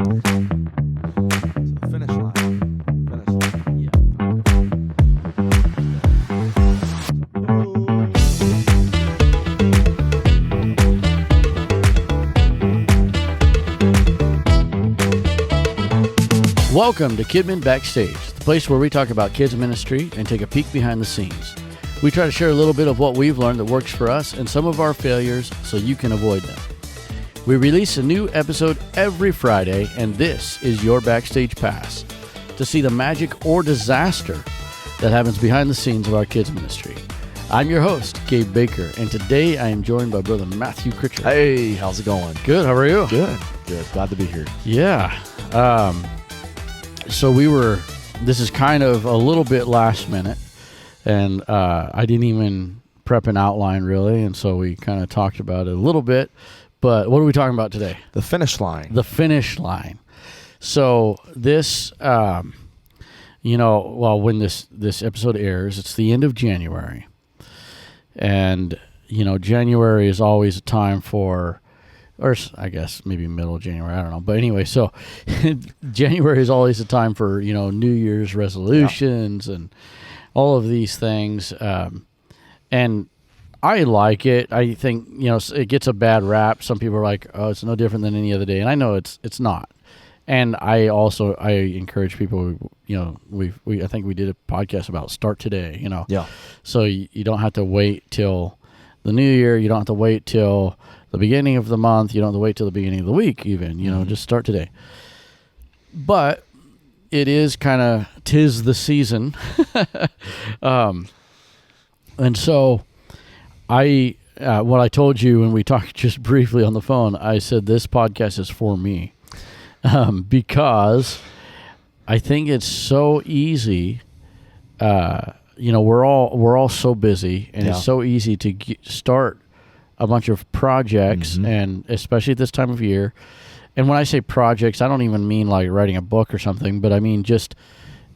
Finish line. Finish line. Yeah. Welcome to Kidmin Backstage, the place where we talk about kids ministry and take a peek behind the scenes. We try to share a little bit of what we've learned that works for us and some of our failures so you can avoid them. We release a new episode every Friday, and this is your Backstage Pass to see the magic or disaster that happens behind the scenes of our kids ministry. I'm your host, Gabe Baker, and today I am joined by Brother Matthew Critcher. Hey, how's it going? Good, how are you? Good. Glad to be here. Yeah. So this is kind of a little bit last minute, and I didn't even prep an outline really, and so we kind of talked about it a little bit. But what are we talking about today? The finish line. The finish line. So this, when this episode airs, it's the end of January. And, January is always a time for, or I guess maybe middle of January, I don't know. But anyway, so January is always a time for, New Year's resolutions and all of these things. And I like it. I think, it gets a bad rap. Some people are like, oh, it's no different than any other day. And I know it's not. And I encourage people, I think we did a podcast about start today, Yeah. So you don't have to wait till the new year. You don't have to wait till the beginning of the month. You don't have to wait till the beginning of the week even, just start today. But it is kind of, 'tis the season. And so what I told you when we talked just briefly on the phone, I said this podcast is for me. Because I think it's so easy. We're all so busy, and it's so easy to start a bunch of projects, and especially at this time of year. And when I say projects, I don't even mean like writing a book or something, but I mean just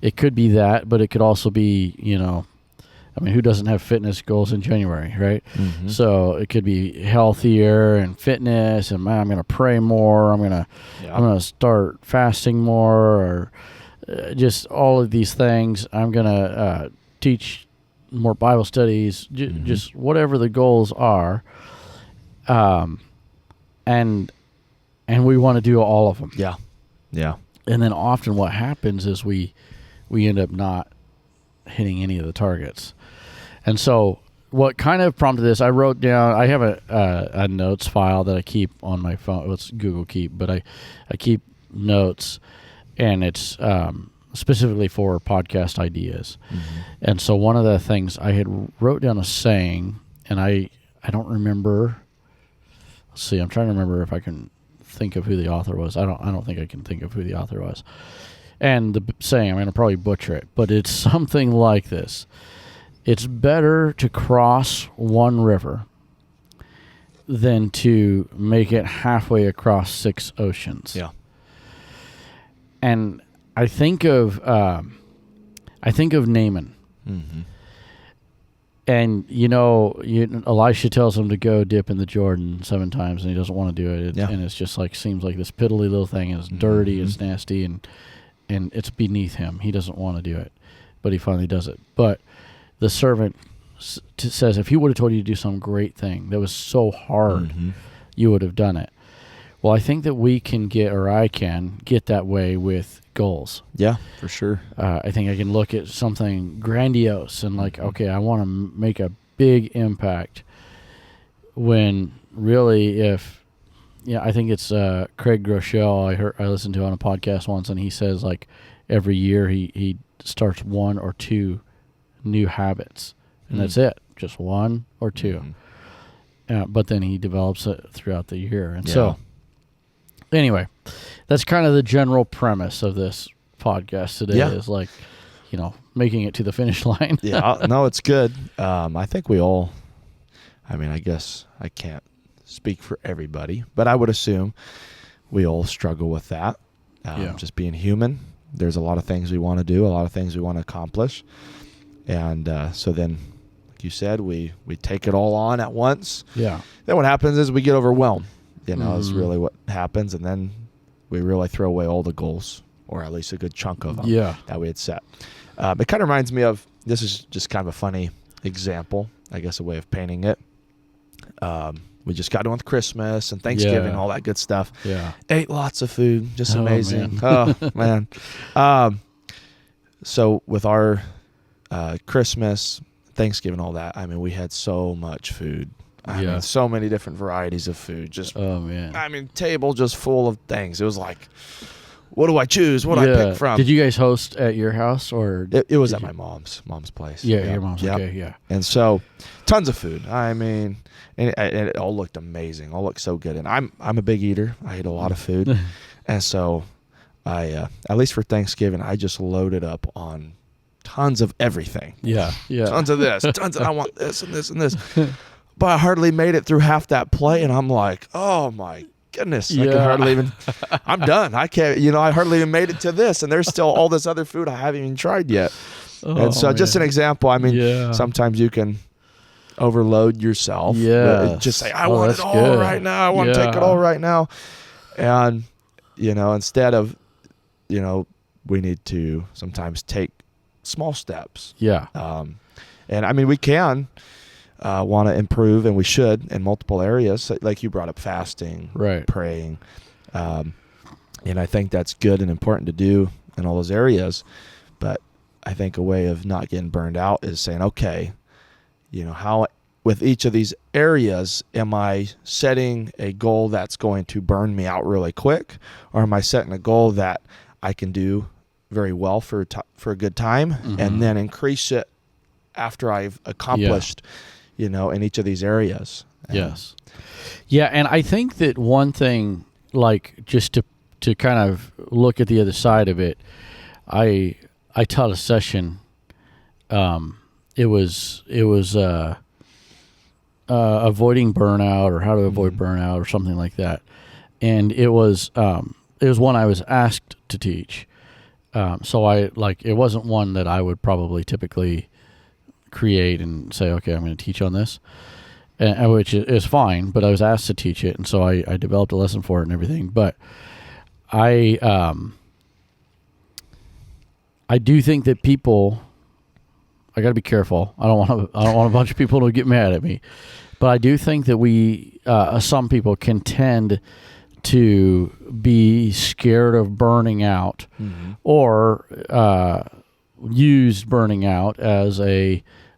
it could be that, but it could also be, who doesn't have fitness goals in January, right? Mm-hmm. So it could be healthier and fitness, and I'm going to pray more. I'm going to start fasting more, or just all of these things. I'm going to teach more Bible studies, just whatever the goals are. And we want to do all of them. Yeah. Yeah. And then often what happens is we end up not hitting any of the targets. And so what kind of prompted this, I wrote down, I have a notes file that I keep on my phone. It's Google Keep, but I keep notes, and it's specifically for podcast ideas. Mm-hmm. And so one of the things I had wrote down a saying, and I don't remember. Let's see, I'm trying to remember if I can think of who the author was. I don't think I can think of who the author was. And the saying, I'm going to probably butcher it, but it's something like this. It's better to cross one river than to make it halfway across 6 oceans. Yeah. And I think of Naaman. Mm-hmm. And, Elisha tells him to go dip in the Jordan 7 times, and he doesn't want to do it. And it's just like, seems like this piddly little thing, and it's dirty, it's nasty, and it's beneath him. He doesn't want to do it, but he finally does it. But the servant says, if he would have told you to do some great thing that was so hard, you would have done it. Well, I think that I can get that way with goals. Yeah, for sure. I think I can look at something grandiose and like, okay, I want to make a big impact, when really I think it's Craig Groeschel I listened to on a podcast once, and he says like every year he starts 1 or 2 new habits, and that's it, just 1 or 2. But then he develops it throughout the year. And so anyway, that's kind of the general premise of this podcast today, is like, making it to the finish line. Yeah, no, it's good. I think we all, I guess I can't speak for everybody, but I would assume we all struggle with that. Just being human. There's a lot of things we want to do, a lot of things we want to accomplish. And so then, like you said, we take it all on at once. Yeah. Then what happens is we get overwhelmed. Is really what happens. And then we really throw away all the goals, or at least a good chunk of them that we had set. It kind of reminds me of, this is just kind of a funny example, I guess a way of painting it. We just got done with Christmas and Thanksgiving, all that good stuff. Yeah. Ate lots of food, just amazing. Oh, man. So with our Christmas, Thanksgiving, all that, I mean, we had so much food. I mean, so many different varieties of food. Just, I mean, table just full of things. It was like, what do I choose? What do I pick from? Did you guys host at your house, or it was at my mom's place? Yeah, your mom's. Okay, yeah. And so, tons of food. I mean, and it all looked amazing. All looked so good. And I'm a big eater. I eat a lot of food, and so I at least for Thanksgiving, I just loaded up on tons of everything. Yeah. Tons of this. Tons of I want this and this and this. But I hardly made it through half that plate, and I'm like, oh my goodness, I can hardly even, I'm done. I can't, I hardly even made it to this, and there's still all this other food I haven't even tried yet. And so just an example, I mean, sometimes you can overload yourself. Yeah. Just say, I want it all right now. I want to take it all right now. And, instead of, we need to sometimes take small steps. Yeah. And I mean, we can want to improve, and we should in multiple areas, like you brought up, fasting, praying, and I think that's good and important to do in all those areas. But I think a way of not getting burned out is saying, okay, how with each of these areas am I setting a goal that's going to burn me out really quick, or am I setting a goal that I can do very well for a good time, and then increase it after I've accomplished in each of these areas. Yes. Yeah, and I think that one thing, like, just to kind of look at the other side of it, I taught a session. It was avoiding burnout, or how to avoid burnout, or something like that. And it was one I was asked to teach. So it wasn't one that I would probably typically create and say, okay, I'm going to teach on this, which is fine, but I was asked to teach it, and so I developed a lesson for it and everything. But I do think that people, I got to be careful. I don't want a bunch of people to get mad at me, but I do think that some people can tend to be scared of burning out, or used burning out as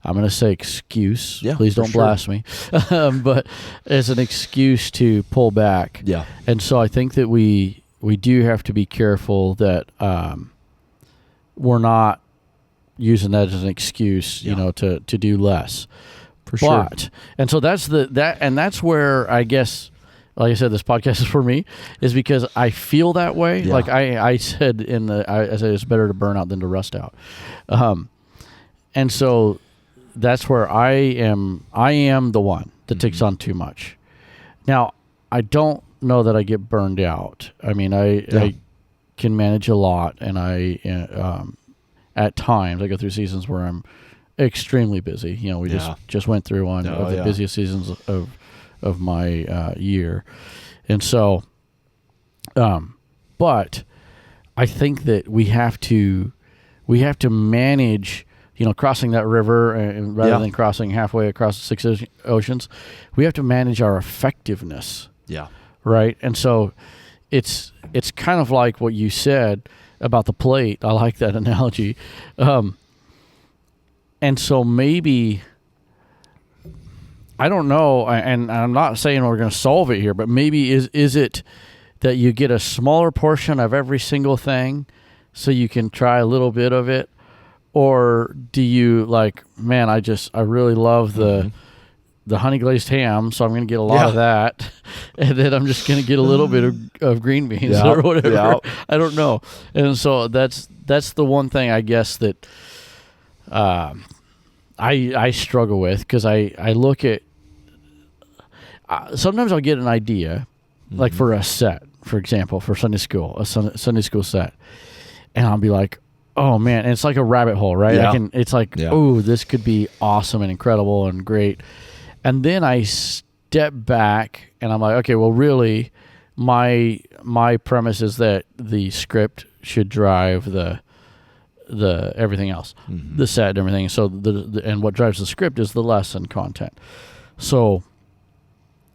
I'm going to say excuse. Yeah, please don't blast me. But as an excuse to pull back. Yeah. And so I think that we do have to be careful that we're not using that as an excuse, to do less. For sure. And so that's where, I guess, like I said, this podcast is for me, is because I feel that way. Yeah. Like I said I said it's better to burn out than to rust out. And so that's where I am the one that takes on too much. Now, I don't know that I get burned out. I mean, I can manage a lot, and at times I go through seasons where I'm extremely busy. We just went through one of the busiest seasons of my year. And so, but I think that we have to manage, crossing that river, and rather than crossing halfway across the 6 oceans, we have to manage our effectiveness. Yeah. Right. And so it's kind of like what you said about the plate. I like that analogy. And so maybe, I don't know, and I'm not saying we're going to solve it here, but maybe is it that you get a smaller portion of every single thing so you can try a little bit of it? Or do you man, I really love the honey glazed ham, so I'm going to get a lot of that, and then I'm just going to get a little bit of green beans or whatever. Yeah. I don't know. And so that's the one thing, I guess, that I struggle with, because I look at sometimes I'll get an idea, like for a set, for example, for Sunday school, a Sunday school set, and I'll be like, oh man, and it's like a rabbit hole, right? Yeah. It's like, oh, this could be awesome and incredible and great. And then I step back and I'm like, okay, well, really, my premise is that the script should drive the everything else, the set and everything. So and what drives the script is the lesson content. So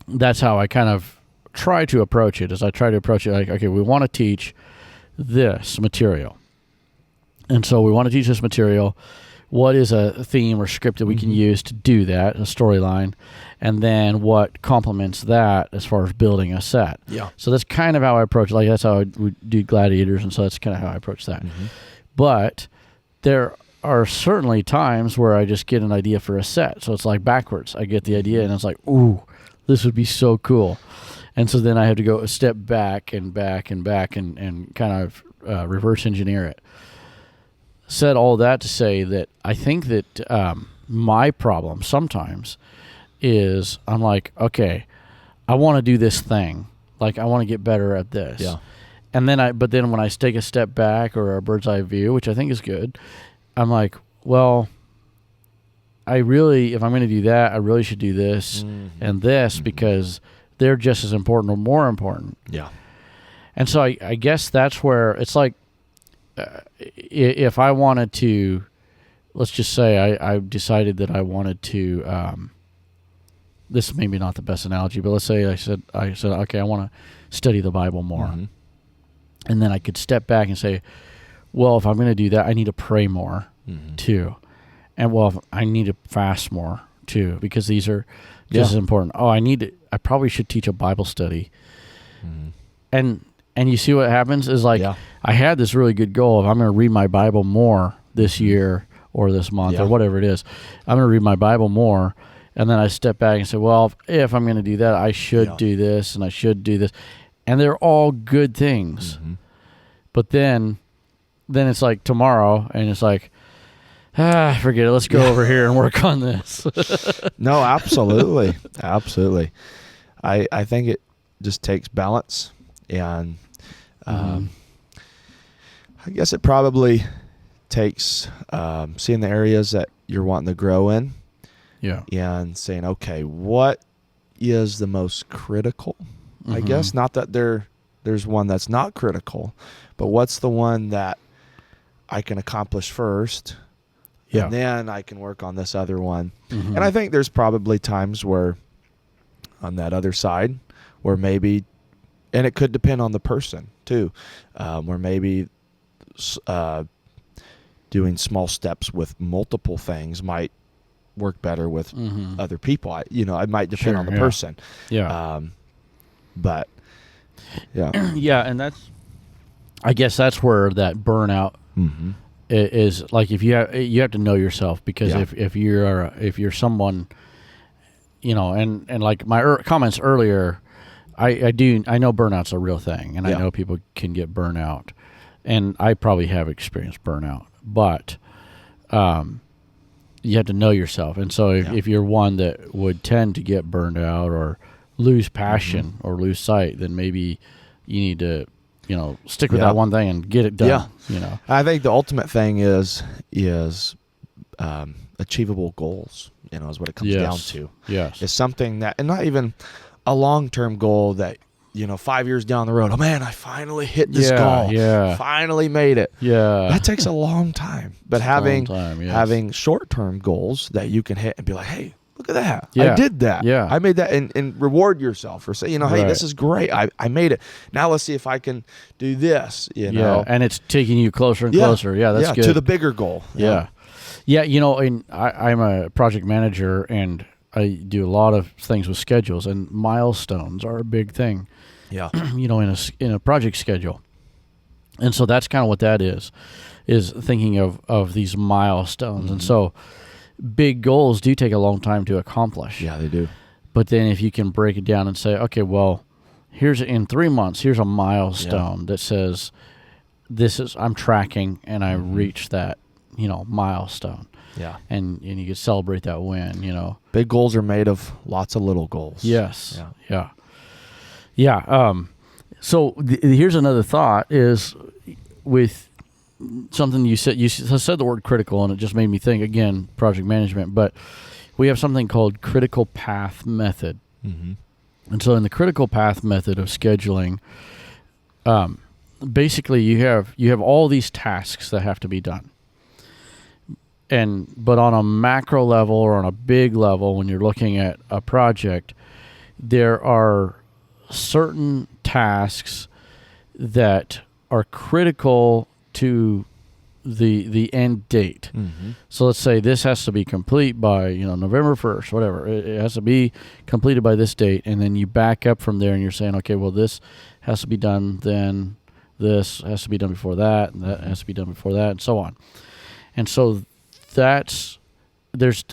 that's how I kind of try to approach it. I try to approach it like, okay, we want to teach this material, and so we want to teach this material. What is a theme or script that we can use to do that, a storyline, and then what complements that as far as building a set. Yeah. So that's kind of how I approach it. Like that's how I would do Gladiators, and so that's kind of how I approach that. But there are certainly times where I just get an idea for a set. So it's like backwards. I get the idea, and it's like, ooh, this would be so cool. And so then I have to go a step back and back and back and kind of reverse engineer it. Said all that to say that I think that my problem sometimes is I'm like, okay, I want to do this thing. Like, I want to get better at this. Yeah. And then but then when I take a step back or a bird's eye view, which I think is good, I'm like, well, if I'm going to do that, I really should do this and this because they're just as important or more important. Yeah. And so I guess that's where it's like, if I wanted to, let's just say I decided that I wanted to, this is maybe not the best analogy, but let's say I said, okay, I want to study the Bible more. And then I could step back and say, well, if I'm going to do that, I need to pray more too. And well, I need to fast more too, because these are just as important. Oh, I probably should teach a Bible study. And you see what happens is like, I had this really good goal of I'm going to read my Bible more this year or this month or whatever it is. I'm going to read my Bible more. And then I step back and say, well, if I'm going to do that, I should do this and I should do this. And they're all good things. But then it's like tomorrow and it's like, forget it. Let's go over here and work on this. No, absolutely. Absolutely. I think it just takes balance. And I guess it probably takes seeing the areas that you're wanting to grow in. Yeah. And saying, okay, what is the most critical? I guess not that there's one that's not critical, but what's the one that I can accomplish first? Yeah. And then I can work on this other one. And I think there's probably times where on that other side where maybe, and it could depend on the person too, where maybe doing small steps with multiple things might work better with other people. It might depend on the person. Yeah. But yeah. Yeah. And I guess that's where that burnout is like, if you have to know yourself, because if you're someone, and like my comments earlier, I know burnout's a real thing, and I know people can get burnout, and I probably have experienced burnout, but you have to know yourself. And so if you're one that would tend to get burned out or lose passion or lose sight, then maybe you need to, stick with that one thing and get it done. Yeah. I think the ultimate thing is achievable goals, is what it comes down to. Yes. It's something that, and not even a long-term goal that, 5 years down the road, oh man, I finally hit this goal. Yeah. Finally made it. Yeah. That takes a long time. But having short-term goals that you can hit and be like, hey, look at that. Yeah. I did that. Yeah. I made that, and reward yourself or say, hey, this is great. I made it. Now let's see if I can do this, Yeah. And it's taking you closer and closer. Yeah, that's good. To the bigger goal. Yeah. Yeah, and I'm a project manager, and I do a lot of things with schedules, and milestones are a big thing. Yeah. In a project schedule. And so that's kind of what that is thinking of these milestones. And so big goals do take a long time to accomplish. Yeah, they do. But then if you can break it down and say, okay, well, in 3 months, here's a milestone that says I'm tracking and I reached that, milestone. Yeah. And you can celebrate that win, Big goals are made of lots of little goals. Yes. Yeah. Yeah. So here's another thought is with something you said the word critical, and it just made me think, again, project management, but we have something called critical path method. And so in the critical path method of scheduling, basically you have all these tasks that have to be done. But on a macro level or on a big level, when you're looking at a project, there are certain tasks that are critical to the end date. Mm-hmm. So let's say this has to be complete by November 1st, whatever. It has to be completed by this date, and then you back up from there and you're saying, okay, well, this has to be done then, this has to be done before that, and that has to be done before that, and so on. And so there's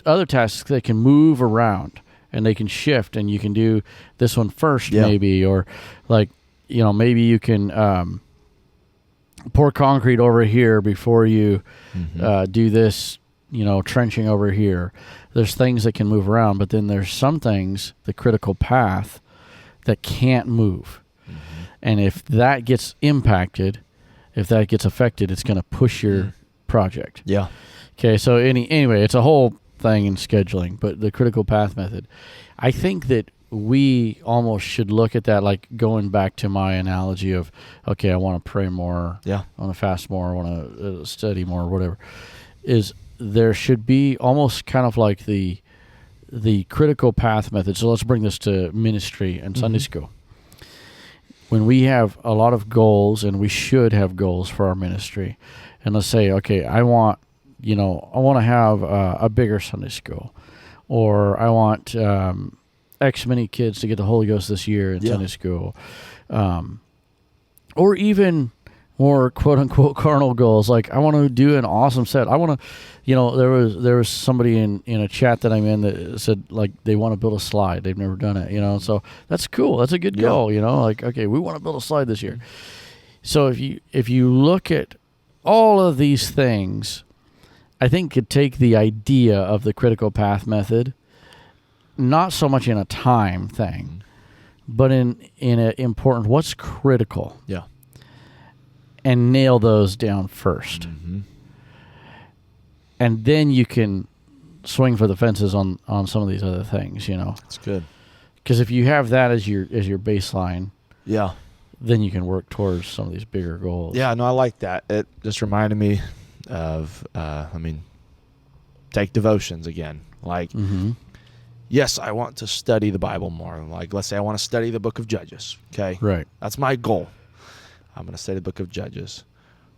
other tasks that can move around and they can shift, and you can do this one first, maybe, or like, maybe you can pour concrete over here before you do this, trenching over here. There's things that can move around, but then there's some things, the critical path, that can't move. Mm-hmm. And if that gets impacted, if that gets affected, it's going to push your project. Yeah. Okay, so anyway, it's a whole thing in scheduling, but the critical path method, I think that we almost should look at that, like going back to my analogy of, okay, I want to pray more, I want to fast more, I want to study more, whatever, is there should be almost kind of like the critical path method. So let's bring this to ministry and Sunday school. When we have a lot of goals, and we should have goals for our ministry, and let's say, okay, I want to have a bigger Sunday school, or I want X many kids to get the Holy Ghost this year in Sunday school, or even more quote unquote carnal goals. Like, I want to do an awesome set. I want to, there was somebody in a chat that I'm in that said, like, they want to build a slide. They've never done it, so that's cool. That's a good goal, like, okay, we want to build a slide this year. So if you look at all of these things, I think could take the idea of the critical path method, not so much in a time thing, but in an important, what's critical. Yeah. And nail those down first. Mm-hmm. And then you can swing for the fences on some of these other things, That's good. Because if you have that as your baseline, then you can work towards some of these bigger goals. Yeah, no, I like that. It just reminded me of, take devotions again. Like, yes, I want to study the Bible more. Like, let's say I want to study the book of Judges, okay? Right. That's my goal. I'm going to study the book of Judges.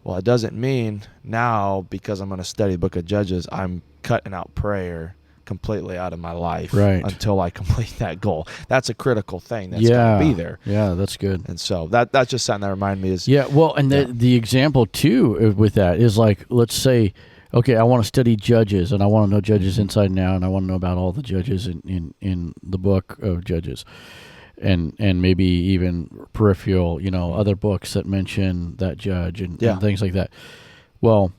Well, it doesn't mean now, because I'm going to study the book of Judges, I'm cutting out prayer completely out of my life until I complete that goal. That's a critical thing that's got to be there. Yeah, that's good. And so that's just something that reminded me is... Yeah, well, and the example, too, with that is like, let's say, okay, I want to study Judges, and I want to know Judges inside and out, and I want to know about all the judges in the book of Judges. And maybe even peripheral, other books that mention that judge and things like that. Well,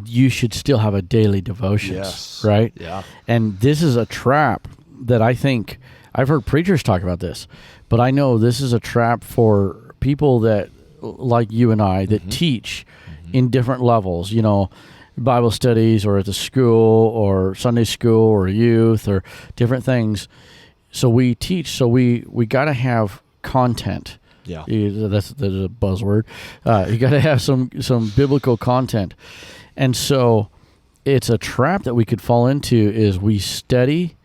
you should still have a daily devotions, right? Yeah. And this is a trap that I think, I've heard preachers talk about this, but I know this is a trap for people that, like you and I, that teach in different levels, Bible studies, or at the school, or Sunday school, or youth, or different things. So we teach, so we got to have content. Yeah. That's a buzzword. You got to have some biblical content. And so it's a trap that we could fall into, is we study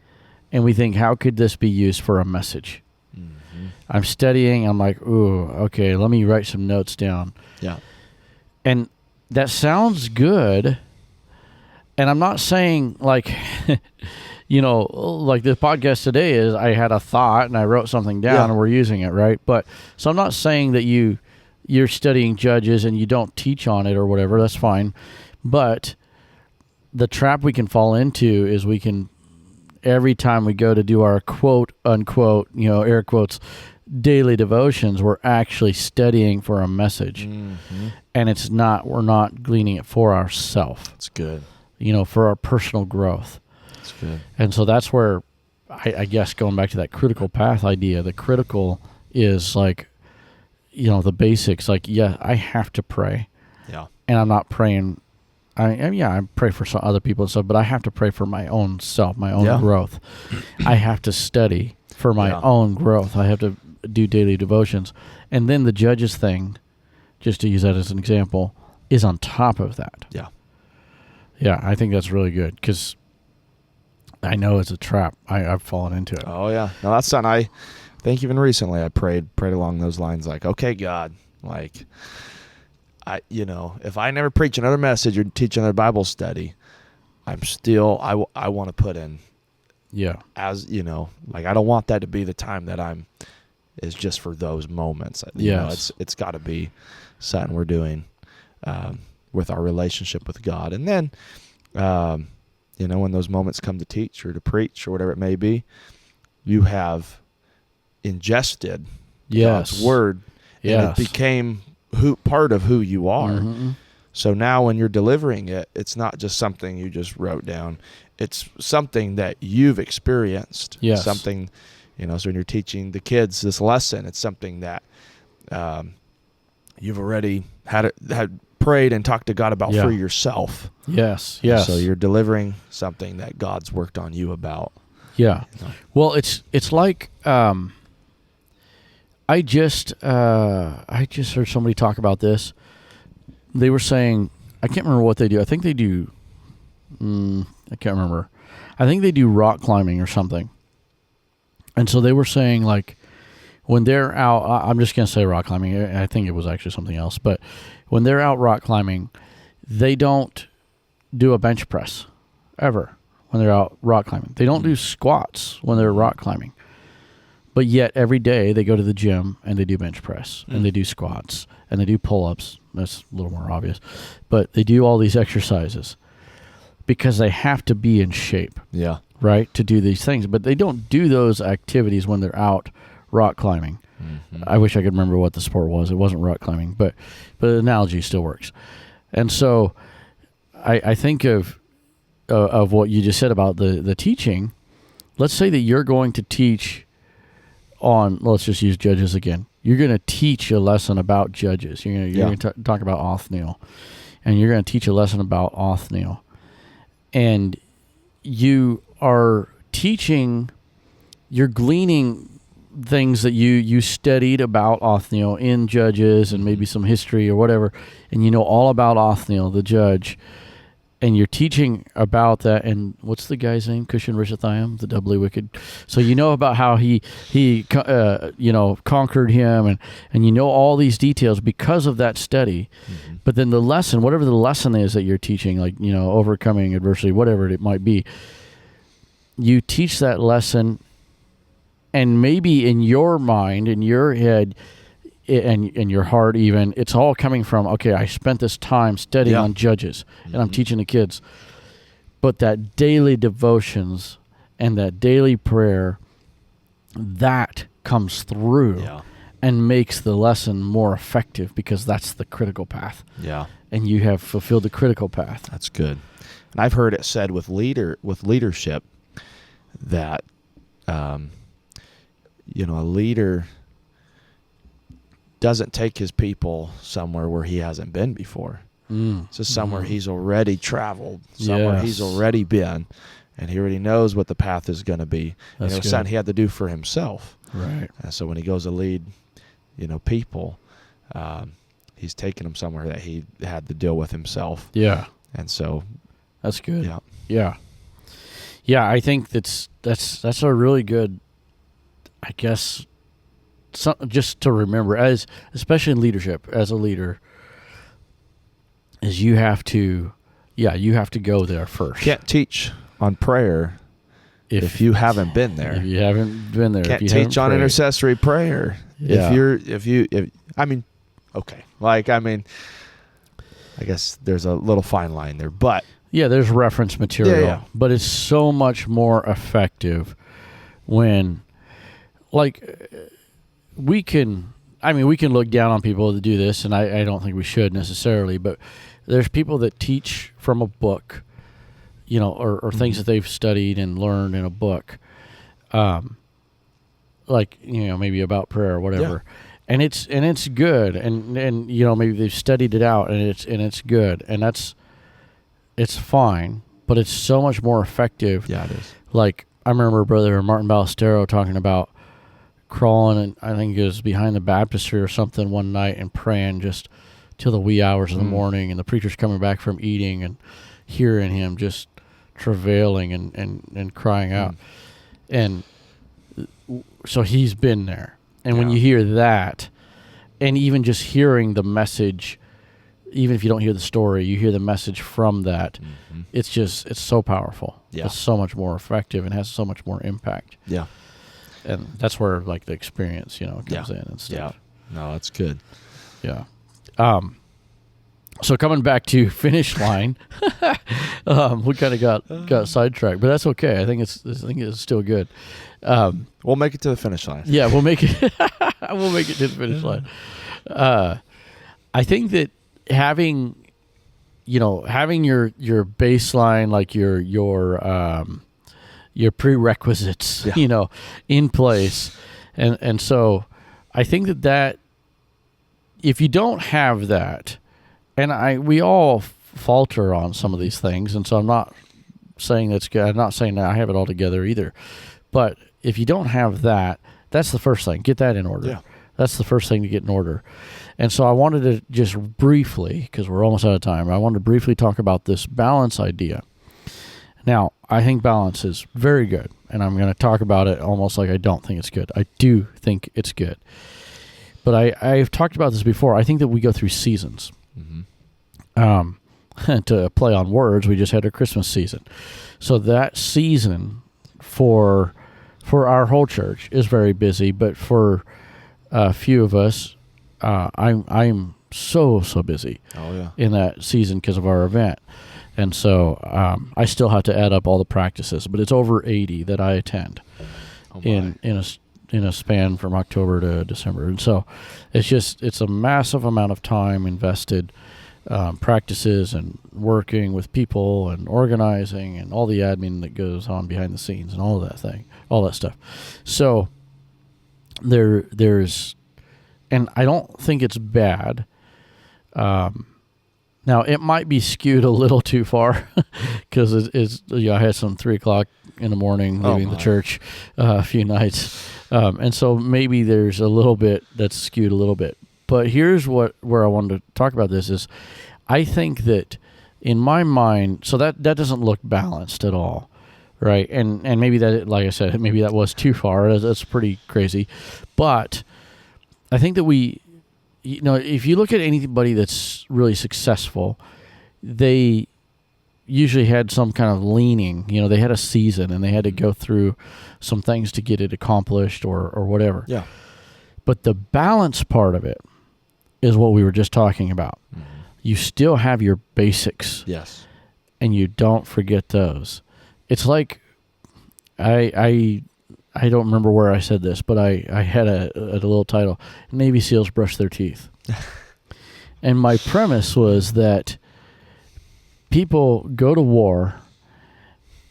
and we think, how could this be used for a message? Mm-hmm. I'm studying, I'm like, ooh, okay, let me write some notes down. Yeah. And that sounds good. And I'm not saying like... like this podcast today is, I had a thought and I wrote something down and we're using it, right? But so I'm not saying that you're studying Judges and you don't teach on it or whatever. That's fine. But the trap we can fall into is we can, every time we go to do our quote unquote, air quotes, daily devotions, we're actually studying for a message. Mm-hmm. And we're not gleaning it for ourselves. That's good. For our personal growth. Good. And so that's where I guess, going back to that critical path idea, the critical is like, the basics. Like, I have to pray. Yeah. And I'm not praying. I pray for some other people and stuff, but I have to pray for my own self, my own growth. I have to study. for my own growth. I have to do daily devotions. And then the judges thing, just to use that as an example, is on top of that. Yeah. Yeah, I think that's really good because I know it's a trap. I've fallen into it. Oh, yeah. No, that's something I think even recently I prayed along those lines like, okay, God, like, if I never preach another message or teach another Bible study, I'm still, I want to put in, as, like, I don't want that to be the time that is just for those moments. It's got to be something we're doing with our relationship with God. And then, when those moments come to teach or to preach or whatever it may be, you have ingested God's word, and it became part of who you are. Mm-hmm. So now when you're delivering it, it's not just something you just wrote down. It's something that you've experienced. Yes. Something, so when you're teaching the kids this lesson, it's something that you've already had prayed and talked to God about for yourself. Yes, yes. So you're delivering something that God's worked on you about. Yeah. Well, it's like I just heard somebody talk about this. They were saying, I can't remember what they do. I think they do, I can't remember. I think they do rock climbing or something. And so they were saying, like, when they're out, I'm just going to say rock climbing. I think it was actually something else. But when they're out rock climbing, they don't do a bench press ever when they're out rock climbing. They don't do squats when they're rock climbing. But yet every day they go to the gym and they do bench press and they do squats and they do pull-ups. That's a little more obvious. But they do all these exercises because they have to be in shape. Yeah. Right? To do these things. But they don't do those activities when they're out rock climbing. Mm-hmm. I wish I could remember what the sport was. It wasn't rock climbing, but the analogy still works. And so I think of what you just said about the teaching. Let's say that you're going to teach on, let's just use Judges again. You're going to teach a lesson about Judges. You're going to talk about Othniel, and you're going to teach a lesson about Othniel. And you are teaching, you're gleaning things that you studied about Othniel in Judges and maybe some history or whatever, and you know all about Othniel, the judge, and you're teaching about that. And what's the guy's name? Cushan Rishathaim, the doubly wicked. So you know about how he conquered him, and you know all these details because of that study. Mm-hmm. But then the lesson, whatever the lesson is that you're teaching, like, overcoming adversity, whatever it might be, you teach that lesson, and maybe in your mind, in your head, and in your heart even, it's all coming from, okay, I spent this time studying on Judges, and I'm teaching the kids. But that daily devotions and that daily prayer, that comes through and makes the lesson more effective because that's the critical path. Yeah. And you have fulfilled the critical path. That's good. And I've heard it said with leadership that, a leader doesn't take his people somewhere where he hasn't been before. So somewhere he's already traveled, somewhere he's already been, and he already knows what the path is going to be. That's and it was something he had to do for himself. Right. And so when he goes to lead, people, he's taking them somewhere that he had to deal with himself. Yeah. And so that's good. Yeah. Yeah. Yeah, I think that's a really good, I guess, just to remember, especially in leadership, as a leader, is you have to go there first. Can't teach on prayer if you haven't been there. If you haven't been there. Can't teach on intercessory prayer. Yeah. I guess there's a little fine line there, but yeah, there's reference material, Yeah. But it's so much more effective when, like, we can look down on people that do this, and I don't think we should necessarily, but there's people that teach from a book, or things that they've studied and learned in a book, maybe about prayer or whatever. Yeah. And it's good, and maybe they've studied it out, and it's good, and it's fine, but it's so much more effective. Yeah, it is. Like, I remember Brother Martin Ballestero talking about crawling, and I think it was behind the baptistry or something one night and praying just till the wee hours of the morning, and the preacher's coming back from eating and hearing him just travailing and crying out. And so he's been there. And when you hear that, and even just hearing the message, even if you don't hear the story, you hear the message from that, it's so powerful. Yeah. It's so much more effective and has so much more impact. Yeah. And that's where like the experience, comes in and stuff. Yeah. No, that's good. Yeah. So coming back to finish line, we kind of got sidetracked, but that's okay. I think it's still good. We'll make it to the finish line. Yeah, we'll make it. We'll make it to the finish line. I think that having your baseline, like your prerequisites, in place, and so I think that if you don't have that, and we all falter on some of these things, and so I'm not saying that's good. I'm not saying that I have it all together either, but if you don't have that, that's the first thing. Get that in order. Yeah. That's the first thing to get in order. And so I wanted to just briefly, because we're almost out of time, I wanted to briefly talk about this balance idea. Now, I think balance is very good, and I'm going to talk about it almost like I don't think it's good. I do think it's good. But I've talked about this before. I think that we go through seasons. To play on words, we just had a Christmas season. So that season for our whole church is very busy, but for a few of us, I'm so busy in that season because of our event. And so I still have to add up all the practices, but it's over 80 that I attend in a span from October to December. And so it's a massive amount of time invested, practices and working with people and organizing and all the admin that goes on behind the scenes and all that stuff. So there's, and I don't think it's bad. Now it might be skewed a little too far because it's I had some 3 o'clock in the morning leaving the church a few nights, and so maybe there's a little bit that's skewed a little bit. But here's where I wanted to talk about this is, I think that in my mind, so that doesn't look balanced at all, right? And maybe that, like I said, maybe that was too far. That's pretty crazy, but I think that if you look at anybody that's really successful, they usually had some kind of leaning. They had a season and they had to go through some things to get it accomplished or whatever. Yeah. But the balance part of it is what we were just talking about. Mm-hmm. You still have your basics. Yes. And you don't forget those. It's like, I don't remember where I said this, but I had a little title, Navy SEALs Brush Their Teeth. And my premise was that people go to war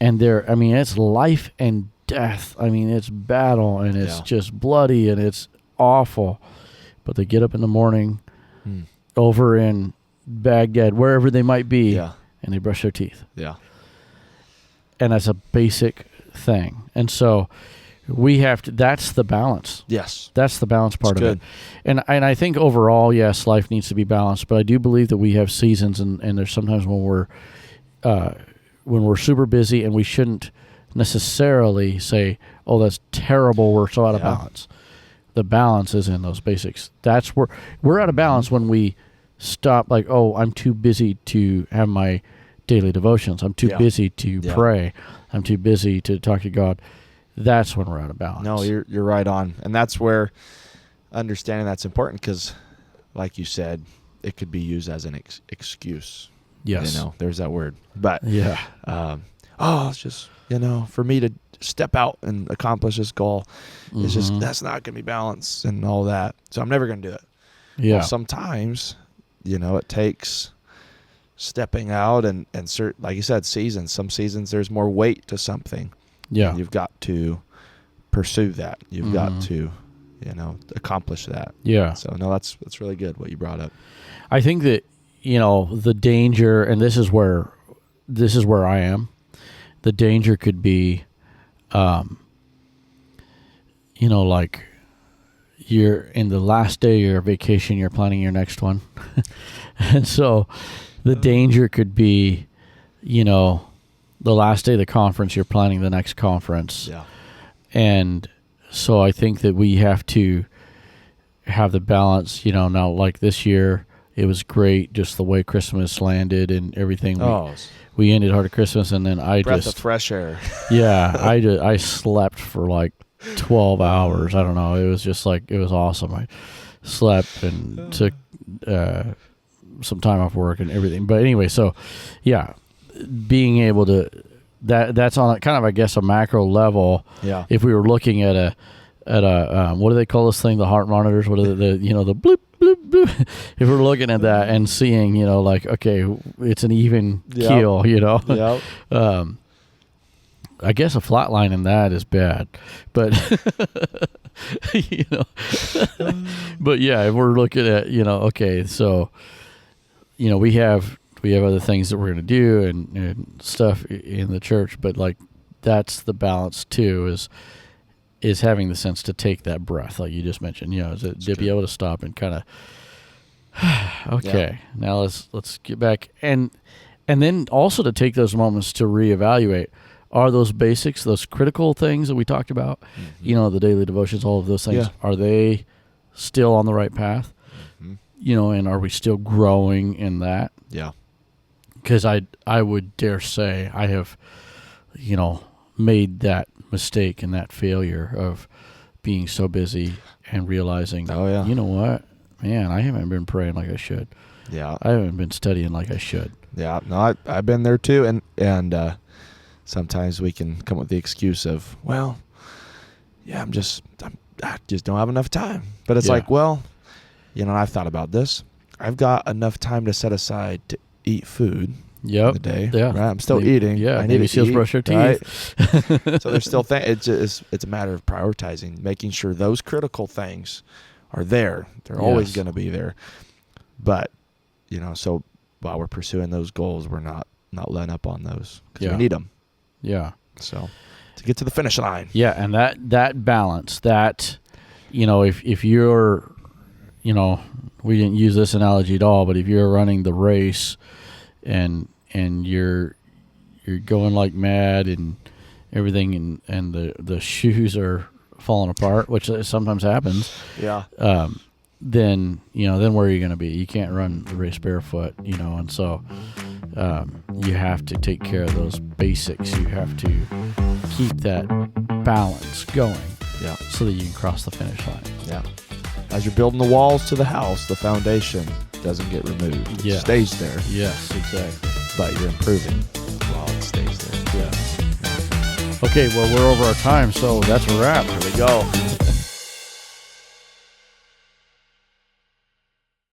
and it's life and death. It's battle and it's just bloody and it's awful. But they get up in the morning over in Baghdad, wherever they might be, and they brush their teeth. Yeah. And that's a basic thing. And so we have to, that's the balance. Yes. That's the balance part of it. And I think overall, yes, life needs to be balanced, but I do believe that we have seasons and there's sometimes when we're super busy and we shouldn't necessarily say, oh, that's terrible, we're so out of balance. The balance is in those basics. That's where we're out of balance when we stop, like, oh, I'm too busy to have my daily devotions. I'm too busy to pray. I'm too busy to talk to God. That's when we're out of balance. No, you're right on. And that's where understanding that's important because, like you said, it could be used as an excuse. Yes. There's that word. But, it's just, for me to step out and accomplish this goal, it's just, that's not going to be balanced and all that. So I'm never going to do it. Yeah. Well, sometimes, it takes stepping out and like you said, seasons. Some seasons there's more weight to something. Yeah. And you've got to pursue that. You've got to, accomplish that. Yeah. So no, that's really good what you brought up. I think that, the danger, and this is where I am, the danger could be, like you're in the last day of your vacation, you're planning your next one. And so the danger could be, the last day of the conference, you're planning the next conference. Yeah. And so I think that we have to have the balance, now like this year, it was great just the way Christmas landed and everything. We ended Heart of Christmas, and then breath of fresh air. Yeah, I slept for like 12 hours. I don't know. It was just like, it was awesome. I slept and took some time off work and everything. But anyway, so yeah, being able to, that's on kind of, I guess, a macro level. Yeah. If we were looking at a what do they call this thing? The heart monitors. What are the bloop, bloop, bloop. If we're looking at that and seeing, like, okay, it's an even keel, Yep. I guess a flat line in that is bad, but but yeah, if we're looking at, okay, so, we have other things that we're going to do and stuff in the church, but like, that's the balance too, is having the sense to take that breath, like you just mentioned, to be able to stop and kind of, okay, now let's get back. And then also to take those moments to reevaluate, are those basics, those critical things that we talked about, the daily devotions, all of those things, are they still on the right path? And are we still growing in that? Yeah. Because I would dare say I have, made that mistake and that failure of being so busy and realizing, you know what, man, I haven't been praying like I should. Yeah. I haven't been studying like I should. Yeah. No, I've been there too. And sometimes we can come up with the excuse of, well, yeah, I just don't have enough time. But it's like, well, I've thought about this. I've got enough time to set aside to eat food. In the day, right? I'm still eating. Yeah, I need to brush your teeth. Right? So there's still things. It's a matter of prioritizing, making sure those critical things are there. They're always going to be there. But so while we're pursuing those goals, we're not letting up on those because we need them. Yeah. So to get to the finish line. Yeah, and that balance, that if you're, we didn't use this analogy at all, but if you're running the race and you're going like mad and everything and the shoes are falling apart, which sometimes happens. Yeah. Then where are you going to be? You can't run the race barefoot, and so you have to take care of those basics. You have to keep that balance going. Yeah. So that you can cross the finish line. Yeah. As you're building the walls to the house, the foundation doesn't get removed. It stays there. Yes, exactly. But you're improving while it stays there. Yeah. Okay, well, we're over our time, so that's a wrap. Here we go.